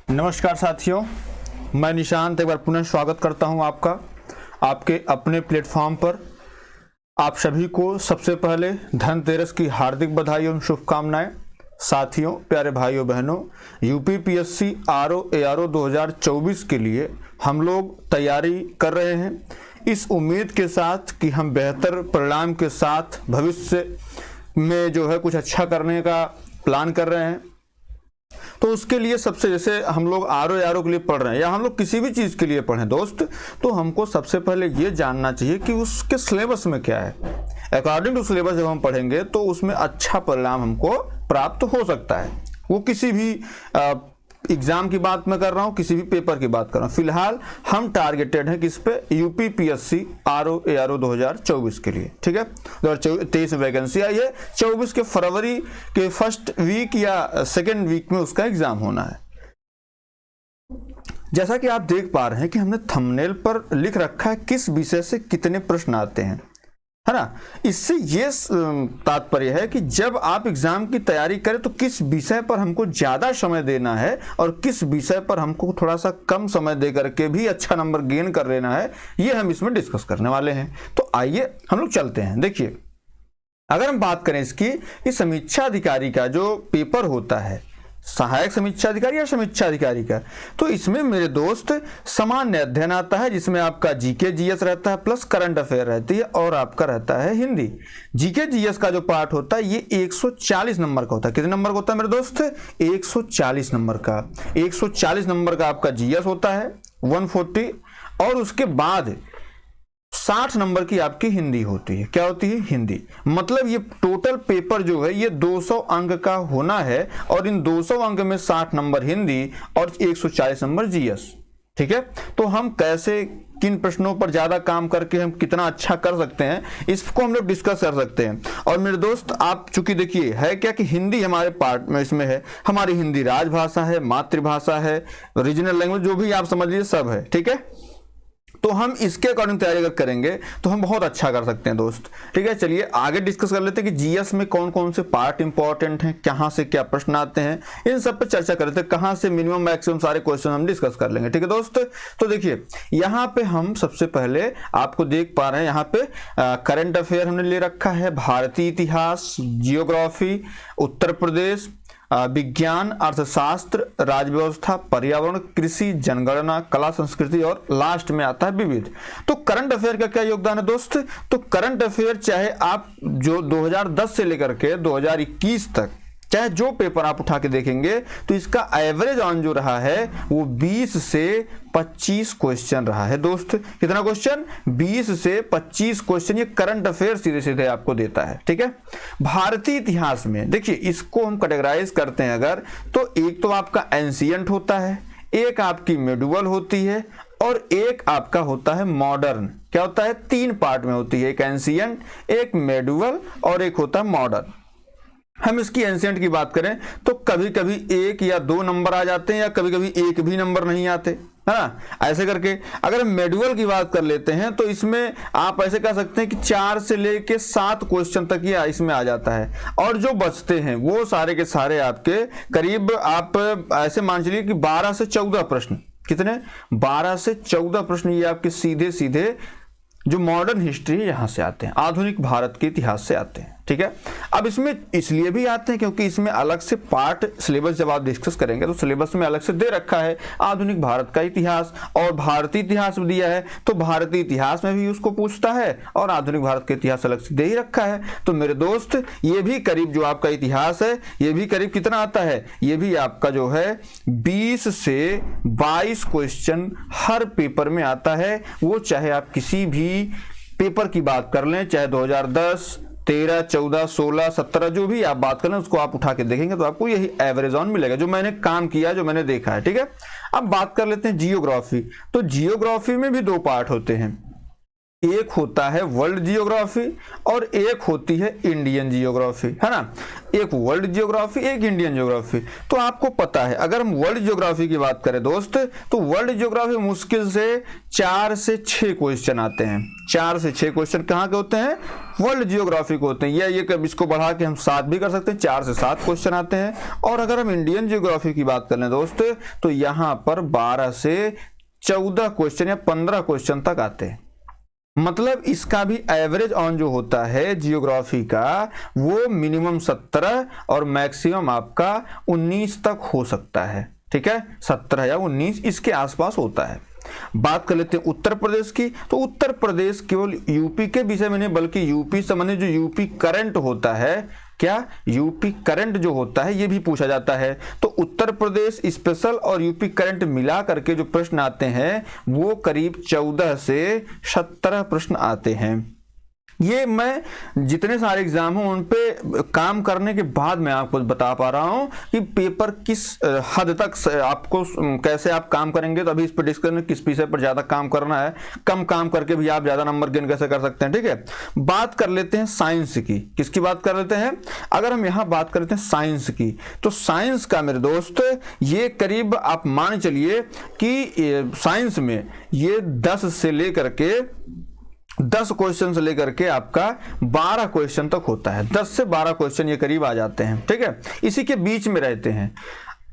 नमस्कार साथियों, मैं निशांत एक बार पुनः स्वागत करता हूं आपका आपके अपने प्लेटफॉर्म पर। आप सभी को सबसे पहले धनतेरस की हार्दिक बधाई एवं शुभकामनाएं। साथियों, प्यारे भाइयों बहनों, यूपीपीएससी आरओ एआरओ 2024 के लिए हम लोग तैयारी कर रहे हैं इस उम्मीद के साथ कि हम बेहतर परिणाम के साथ भविष्य में जो है कुछ अच्छा करने का प्लान कर रहे हैं। तो उसके लिए सबसे, जैसे हम लोग आरओ एआरओ के लिए पढ़ रहे हैं या हम लोग किसी भी चीज़ के लिए पढ़ें दोस्त, तो हमको सबसे पहले ये जानना चाहिए कि उसके सिलेबस में क्या है। अकॉर्डिंग टू सिलेबस जब हम पढ़ेंगे तो उसमें अच्छा परिणाम हमको प्राप्त हो सकता है। वो किसी भी एग्जाम की बात मैं कर रहा हूँ, किसी भी पेपर की बात कर रहा हूँ। फिलहाल हम टारगेटेड हैं किस पे, यूपीपीएससी आरओ एआरओ 2024 के लिए। ठीक है, 2023 में वैकेंसी आई है, 24 के फरवरी के फर्स्ट वीक या सेकेंड वीक में उसका एग्जाम होना है। जैसा कि आप देख पा रहे हैं कि हमने थंबनेल पर लिख रखा है किस विषय से कितने प्रश्न आते हैं, है ना। इससे ये तात्पर्य है कि जब आप एग्जाम की तैयारी करें तो किस विषय पर हमको ज़्यादा समय देना है और किस विषय पर हमको थोड़ा सा कम समय दे करके भी अच्छा नंबर गेन कर लेना है, ये हम इसमें डिस्कस करने वाले हैं। तो आइए हम लोग चलते हैं। देखिए, अगर हम बात करें इसकी, इस समीक्षा अधिकारी का जो पेपर होता है, सहायक समीक्षा अधिकारी या समीक्षा अधिकारी का, तो इसमें मेरे दोस्त सामान्य अध्ययन आता है जिसमें आपका जीके जीएस रहता है प्लस करंट अफेयर रहती है और आपका रहता है हिंदी। जीके जीएस का जो पार्ट होता है ये 140 नंबर का होता है। कितने नंबर का होता है मेरे दोस्त? 140 नंबर का। 140 नंबर का आपका जीएस होता है 140, और उसके बाद 60 नंबर की आपकी हिंदी होती है। क्या होती है? हिंदी। मतलब ये टोटल पेपर जो है ये 200 अंक का होना है और इन 200 अंक में 60 नंबर हिंदी और 140 नंबर जीएस। ठीक है, तो हम कैसे, किन प्रश्नों पर ज्यादा काम करके हम कितना अच्छा कर सकते हैं, इसको हम लोग डिस्कस कर सकते हैं। और मेरे दोस्त, आप चूंकि देखिए है क्या कि हिंदी हमारे पार्ट में इसमें है, हमारी हिंदी राजभाषा है, मातृभाषा है, रीजनल लैंग्वेज जो भी आप समझ लीजिए सब है। ठीक है, तो हम इसके अकॉर्डिंग तैयारी अगर करेंगे तो हम बहुत अच्छा कर सकते हैं दोस्त। ठीक है, चलिए आगे डिस्कस कर लेते हैं कि जीएस में कौन कौन से पार्ट इंपॉर्टेंट हैं, कहां से क्या प्रश्न आते हैं, इन सब पे चर्चा करते हैं। कहां से मिनिमम मैक्सिमम सारे क्वेश्चन हम डिस्कस कर लेंगे। ठीक है दोस्त, तो देखिए यहाँ पे हम सबसे पहले आपको देख पा रहे हैं, यहाँ पे करंट अफेयर हमने ले रखा है, भारतीय इतिहास, जियोग्राफी, उत्तर प्रदेश, विज्ञान, अर्थशास्त्र, राज्य व्यवस्था, पर्यावरण, कृषि, जनगणना, कला संस्कृति और लास्ट में आता है विविध। तो करंट अफेयर का क्या योगदान है दोस्त? तो करंट अफेयर चाहे आप जो 2010 से लेकर के 2021 तक चाहे जो पेपर आप उठा के देखेंगे तो इसका एवरेज ऑन जो रहा है वो 20 से 25 क्वेश्चन रहा है दोस्त। कितना क्वेश्चन? 20 से 25 क्वेश्चन ये करंट अफेयर सीधे सीधे आपको देता है। ठीक है, भारतीय इतिहास में देखिए इसको हम कैटेगराइज करते हैं अगर, तो एक तो आपका एंशिएंट होता है, एक आपकी मेडुअल होती है और एक आपका होता है मॉडर्न। क्या होता है? 3 पार्ट में होती है, एक एंशिएंट, एक मेडुअल और एक होता है मॉडर्न। हम इसकी एंशिएंट की बात करें तो कभी कभी 1 या 2 नंबर आ जाते हैं या कभी कभी 1 भी नंबर नहीं आते, है ना। ऐसे करके अगर हम मेडुअल की बात कर लेते हैं तो इसमें आप ऐसे कह सकते हैं कि 4 से लेके 7 क्वेश्चन तक ये इसमें आ जाता है और जो बचते हैं वो सारे के सारे आपके करीब, आप ऐसे मान चलिए कि 12 से 14 प्रश्न। कितने? 12 से 14 प्रश्न ये आपके सीधे सीधे जो मॉडर्न हिस्ट्री है यहां से आते हैं, आधुनिक भारत के इतिहास से आते हैं। ठीक है, अब इसमें इसलिए भी आते हैं क्योंकि इसमें अलग से पार्ट सिलेबस जब आप डिस्कस करेंगे तो सिलेबस में अलग से दे रखा है आधुनिक भारत का इतिहास और भारतीय इतिहास भी दिया है, तो भारतीय इतिहास में भी उसको पूछता है और आधुनिक भारत का इतिहास अलग से दे ही रखा है। तो मेरे दोस्त ये भी करीब जो आपका इतिहास है ये भी करीब कितना आता है, ये भी आपका जो है 20 से 22 क्वेश्चन हर पेपर में आता है। वो चाहे आप किसी भी पेपर की बात कर लें, चाहे 2010, 13, 14, 16, 17 जो भी आप बात करें उसको आप उठा के देखेंगे तो आपको यही एवरेज ऑन मिलेगा, जो मैंने काम किया, जो मैंने देखा है। ठीक है, अब बात कर लेते हैं जियोग्राफी। तो जियोग्राफी में भी 2 पार्ट होते हैं, एक होता है वर्ल्ड जियोग्राफी और एक होती है इंडियन जियोग्राफी, है ना। एक वर्ल्ड जियोग्राफी, एक इंडियन जियोग्राफी। तो आपको पता है अगर हम वर्ल्ड जियोग्राफी की बात करें दोस्त, तो वर्ल्ड जियोग्राफी मुश्किल से 4 से 6 क्वेश्चन आते हैं। 4 से 6 क्वेश्चन कहाँ के होते हैं? वर्ल्ड जियोग्राफी को होते हैं। या ये इसको बढ़ा के हम 7 भी कर सकते हैं, 4 से 7 क्वेश्चन आते हैं। और अगर हम इंडियन जियोग्राफी की बात कर लें दोस्त, तो यहाँ पर 12 से 14 क्वेश्चन या 15 क्वेश्चन तक आते हैं। मतलब इसका भी एवरेज ऑन जो होता है जियोग्राफी का, वो मिनिमम 17 और मैक्सिमम आपका 19 तक हो सकता है। ठीक है, 17 या 19 इसके आसपास होता है। बात कर लेते हैं उत्तर प्रदेश की। तो उत्तर प्रदेश केवल यूपी के विषय में नहीं, बल्कि यूपी संबंधित जो यूपी करंट होता है, क्या यूपी करंट जो होता है ये भी पूछा जाता है। तो उत्तर प्रदेश स्पेशल और यूपी करंट मिला करके जो प्रश्न आते हैं वो करीब 14 से 17 प्रश्न आते हैं। ये मैं जितने सारे एग्जाम हूं उन पे काम करने के बाद मैं आपको बता पा रहा हूं कि पेपर किस हद तक आपको कैसे आप काम करेंगे। तो अभी इस पर डिस्कशन किस विषय पर ज्यादा काम करना है, कम काम करके भी आप ज्यादा नंबर गेन कैसे कर सकते हैं। ठीक है, बात कर लेते हैं साइंस की। किसकी बात कर लेते हैं? अगर हम यहाँ बात करते हैं साइंस की, तो साइंस का मेरे दोस्त ये करीब आप मान चलिए कि साइंस में ये 10 से लेकर के 10 क्वेश्चन से लेकर के आपका 12 क्वेश्चन तक होता है। 10 से 12 क्वेश्चन ये करीब आ जाते हैं। ठीक है, इसी के बीच में रहते हैं।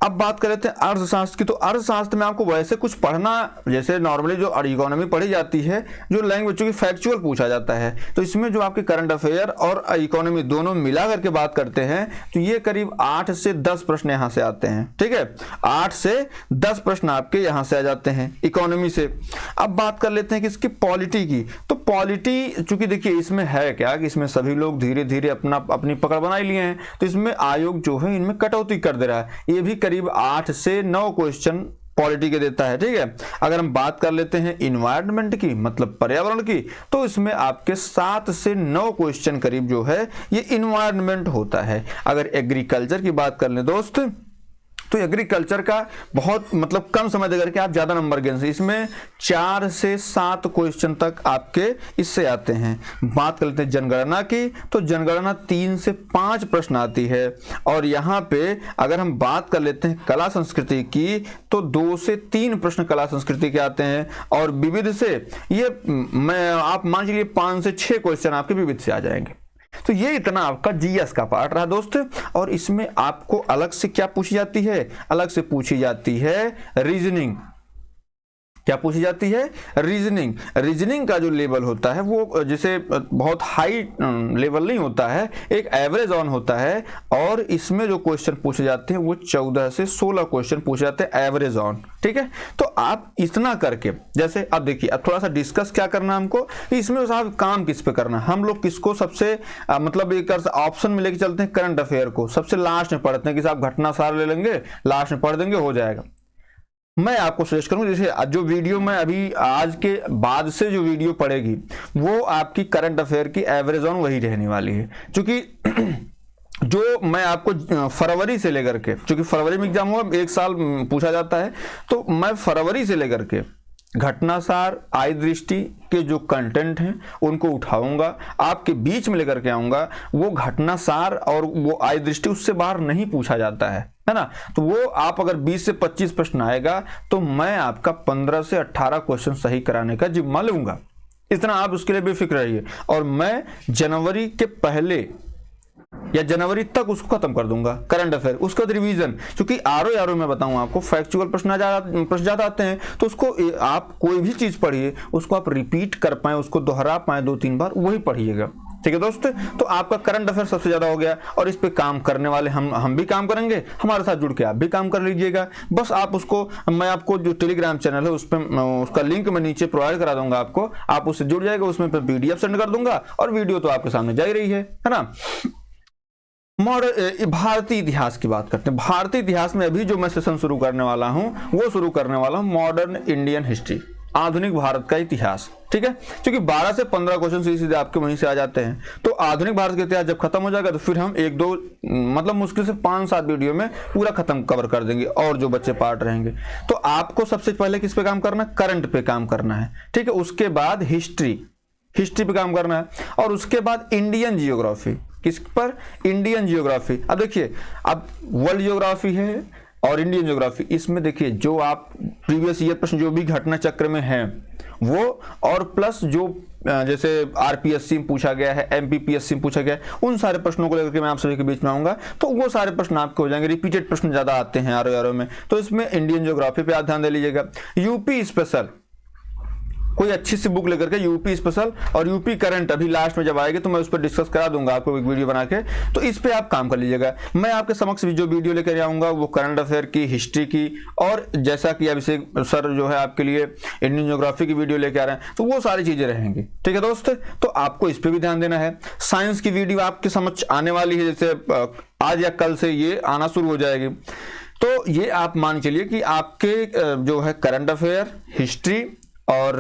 अब बात कर लेते हैं अर्थशास्त्र की। तो अर्थशास्त्र में आपको वैसे कुछ पढ़ना, जैसे नॉर्मली जो इकोनॉमी पढ़ी जाती है, जो लैंग्वेज की फैक्चुअल पूछा जाता है, तो इसमें जो आपके करंट अफेयर और इकोनॉमी दोनों मिला करके बात करते हैं, तो ये करीब 8 से 10 प्रश्न यहाँ से आते हैं। ठीक है, 8 से 10 प्रश्न आपके यहाँ से आ जाते हैं इकोनॉमी से। अब बात कर लेते हैं कि इसकी पॉलिटी की। तो पॉलिटी चूंकि देखिए इसमें है क्या कि इसमें सभी लोग धीरे धीरे अपनी पकड़ बना लिए हैं, तो इसमें आयोग जो है इनमें कटौती कर दे रहा है। ये भी करीब 8 से 9 क्वेश्चन पॉलिटी के देता है। ठीक है, अगर हम बात कर लेते हैं इन्वायरमेंट की, मतलब पर्यावरण की, तो इसमें आपके 7 से 9 क्वेश्चन करीब जो है ये इन्वायरमेंट होता है। अगर एग्रीकल्चर की बात कर लें दोस्त, तो एग्रीकल्चर का बहुत मतलब कम समय दे करके आप ज्यादा नंबर गेन से, इसमें 4 से 7 क्वेश्चन तक आपके इससे आते हैं। बात कर लेते हैं जनगणना की। तो जनगणना 3 से 5 प्रश्न आती है। और यहाँ पे अगर हम बात कर लेते हैं कला संस्कृति की, तो 2 से 3 प्रश्न कला संस्कृति के आते हैं। और विविध से ये आप मान लीजिए 5 से 6 क्वेश्चन आपके विविध से आ जाएंगे। तो ये इतना आपका जीएस का पार्ट रहा दोस्त। और इसमें आपको अलग से क्या पूछी जाती है? अलग से पूछी जाती है रीजनिंग। क्या पूछी जाती है? रीजनिंग। रीजनिंग का जो लेवल होता है वो जैसे बहुत हाई लेवल नहीं होता है, एक एवरेज ऑन होता है। और इसमें जो क्वेश्चन पूछे जाते हैं वो 14 से 16 क्वेश्चन पूछे जाते हैं एवरेज ऑन। ठीक है, तो आप इतना करके, जैसे अब देखिए अब थोड़ा सा डिस्कस क्या करना है हमको, इसमें साहब काम किस पे करना है। हम लोग किसको सबसे मतलब एक ऑप्शन में लेके चलते हैं करंट अफेयर को, सबसे लास्ट में पढ़ते हैं कि साहब घटना सार ले लेंगे, लास्ट में पढ़ देंगे, हो जाएगा। मैं आपको सजेस्ट करूंगा जैसे जो वीडियो मैं अभी आज के बाद से जो वीडियो पड़ेगी वो आपकी करंट अफेयर की एवरेज ऑन वही रहने वाली है। क्योंकि जो मैं आपको फरवरी से लेकर के, क्योंकि फरवरी में एग्जाम हुआ, 1 साल पूछा जाता है, तो मैं फरवरी से लेकर के घटनासार, आय दृष्टि के जो कंटेंट हैं उनको उठाऊंगा, आपके बीच में लेकर के आऊंगा। वो घटनासार और वो आय दृष्टि उससे बाहर नहीं पूछा जाता है ना। तो वो आप अगर 20 से 25 प्रश्न आएगा तो मैं आपका 15 से 18 क्वेश्चन सही कराने का जिम्मा लूंगा। इतना आप उसके लिए बेफिक्र रहिए। और मैं जनवरी के पहले या जनवरी तक उसको खत्म कर दूंगा करंट अफेयर। उसका रिवीजन, क्योंकि आरो मैं बताऊं आपको फैक्चुअल प्रश्न ज्यादा आते हैं, तो उसको आप कोई भी चीज पढ़िए उसको आप रिपीट कर पाए, उसको दोहरा पाए 2-3 बार, वही पढ़िएगा। ठीक है दोस्त, तो आपका करंट अफेयर सबसे ज्यादा हो गया। और इस पे काम करने वाले हम भी काम करेंगे, हमारे साथ जुड़ के आप भी काम कर लीजिएगा। बस आप उसको, मैं आपको जो टेलीग्राम चैनल है उस पर उसका लिंक मैं नीचे प्रोवाइड करा दूंगा आपको, आप उससे जुड़ जाएगा, उसमें PDF सेंड कर दूंगा और वीडियो तो आपके सामने जा ही रही है ना। भारतीय इतिहास की बात करते हैं। भारतीय इतिहास में अभी जो मैं सेशन शुरू करने वाला हूं वो शुरू करने वाला हूं मॉडर्न इंडियन हिस्ट्री, आधुनिक भारत का इतिहास। ठीक है, क्योंकि 12 से 15 क्वेश्चन सीधे आपके वहीं से आ जाते हैं। तो आधुनिक भारत का इतिहास जब खत्म हो जाएगा तो फिर हम 1-2 मतलब मुश्किल से 5-7 वीडियो में पूरा खत्म कवर कर देंगे, और जो बच्चे पार्ट रहेंगे। तो आपको सबसे पहले किस पे काम करना है? करंट पे काम करना है। ठीक है, उसके बाद हिस्ट्री, हिस्ट्री पे काम करना है। और उसके बाद इंडियन जियोग्राफी, किस पर? Indian geography. अब देखिए, अब वर्ल्ड जियोग्राफी है और इंडियन जियोग्राफी, इसमें देखिए जो आप प्रीवियस ईयर प्रश्न जो भी घटना चक्र में हैं वो, और प्लस जो जैसे आरपीएससी में पूछा गया है, एमपीपीएससी में पूछा गया है, उन सारे प्रश्नों को लेकर के मैं आप सभी के बीच में आऊंगा। तो वो सारे प्रश्न आपके हो जाएंगे। रिपीटेड प्रश्न ज्यादा आते हैं आरओ में, तो इसमें इंडियन ज्योग्राफी पे आप ध्यान दे लीजिएगा। यूपी स्पेशल, कोई अच्छी सी बुक लेकर के यूपी स्पेशल और यूपी करंट, अभी लास्ट में जब आएगी तो मैं उस पर डिस्कस करा दूंगा आपको एक वीडियो बना के, तो इस पे आप काम कर लीजिएगा। मैं आपके समक्ष जो वीडियो लेकर आऊंगा वो करंट अफेयर की, हिस्ट्री की, और जैसा कि अभिषेक सर जो है आपके लिए इंडियन ज्योग्राफी की वीडियो लेके आ रहे हैं, तो वो सारी चीजें रहेंगी। ठीक है दोस्त, तो आपको इस पर भी ध्यान देना है। साइंस की वीडियो आपके समक्ष आने वाली है, जैसे आज या कल से ये आना शुरू हो जाएगी। तो ये आप मान चलिए कि आपके जो है करंट अफेयर, हिस्ट्री और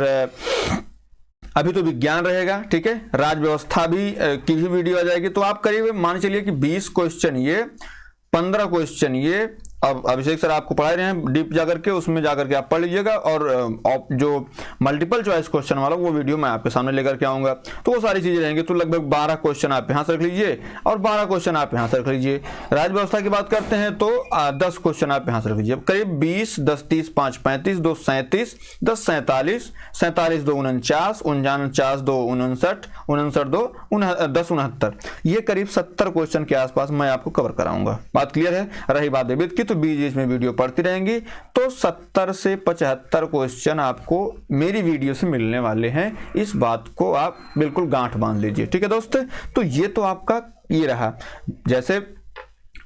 अभी तो विज्ञान रहेगा, ठीक है, राज्य व्यवस्था भी की भी वीडियो आ जाएगी। तो आप करीब मान चलिए कि 20 क्वेश्चन ये, 15 क्वेश्चन ये, अब अभिषेक सर आपको पढ़ा रहे हैं डीप जाकर के, उसमें जाकर के आप पढ़ लीजिएगा। और जो मल्टीपल चॉइस क्वेश्चन वाला वो वीडियो मैं आपके सामने लेकर के आऊंगा, तो वो सारी चीजें रहेंगी। तो लगभग 12 क्वेश्चन आप यहाँ से रख लीजिए और 12 क्वेश्चन आप यहाँ से रख लीजिए। राज्य व्यवस्था की बात करते हैं तो 10 क्वेश्चन आप यहाँ से रख लीजिए। करीब 20, 10, 30, 5, 35, 2, 37, 10, 47, 47, 2, 49, 49, 2, 59, 59, 2, 10, 69, ये करीब 70 क्वेश्चन के आसपास मैं आपको कवर कराऊंगा। बात क्लियर है? रही बात विविध की, तो बीच में वीडियो पढ़ती रहेंगी, तो 70 से 75 क्वेश्चन आपको मेरी वीडियो से मिलने वाले हैं। इस बात को आप बिल्कुल गांठ बांध लीजिए। ठीक है दोस्त, तो ये तो आपका ये रहा। जैसे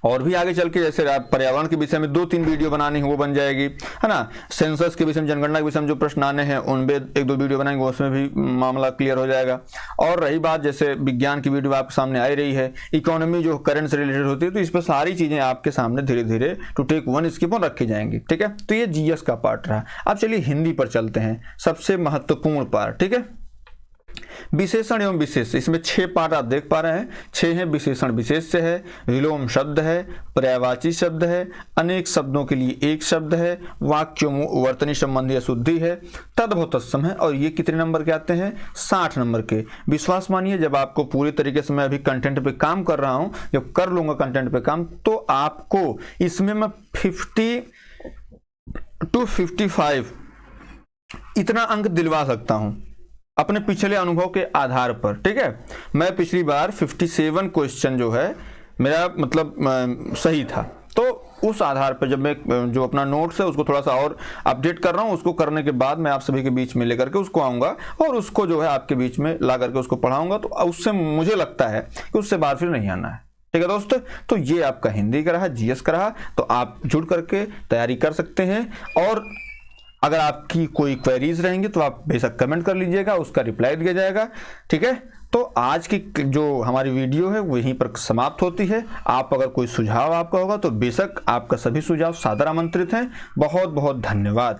और भी आगे चल के, जैसे पर्यावरण के विषय में 2-3 वीडियो बनानी है वो बन जाएगी, है ना। सेंसस के विषय में, जनगणना के विषय में जो प्रश्न आने हैं उनमें 1-2 वीडियो बनाएंगे, उसमें भी मामला क्लियर हो जाएगा। और रही बात, जैसे विज्ञान की वीडियो आपके सामने आ रही है, इकोनॉमी जो करंट से रिलेटेड होती है, तो इस पर सारी चीजें आपके सामने धीरे धीरे टू टेक वन स्किप ऑन रखी जाएंगी। ठीक है, तो ये जीएस का पार्ट रहा। अब चलिए हिंदी पर चलते हैं, सबसे महत्वपूर्ण पार्ट। ठीक है, विशेषण एवं विशेष, इसमें 6 पार्ट आप देख पा रहे हैं। 6 है। विशेषण विशेष से है, विलोम शब्द है, पर्यायवाची शब्द है, अनेक शब्दों के लिए एक शब्द है, वाक्यों में वर्तनी संबंधी अशुद्धि है, तद्भव तत्सम है। और ये कितने नंबर के आते हैं? 60 नंबर के। विश्वास मानिए, जब आपको पूरी तरीके से मैं अभी कंटेंट पे काम कर रहा हूं, जब कर लूंगा कंटेंट पे काम, तो आपको इसमें मैं 50 to 55 इतना अंक दिलवा सकता हूं अपने पिछले अनुभव के आधार पर। ठीक है, मैं पिछली बार 57 क्वेश्चन जो है मेरा मतलब सही था, तो उस आधार पर जब मैं जो अपना नोट्स है उसको थोड़ा सा और अपडेट कर रहा हूँ, उसको करने के बाद मैं आप सभी के बीच में लेकर के उसको आऊँगा और उसको जो है आपके बीच में ला करके उसको पढ़ाऊँगा। तो उससे मुझे लगता है कि उससे बाहर फिर नहीं आना है। ठीक है दोस्त, तो ये आपका हिंदी का रहा, जीएस का रहा, तो आप जुड़ करके तैयारी कर सकते हैं। और अगर आपकी कोई क्वेरीज रहेंगी तो आप बेशक कमेंट कर लीजिएगा, उसका रिप्लाई दिया जाएगा। ठीक है, तो आज की जो हमारी वीडियो है वो यहीं पर समाप्त होती है। आप अगर कोई सुझाव आपका होगा तो बेशक आपका सभी सुझाव सादर आमंत्रित हैं। बहुत बहुत धन्यवाद।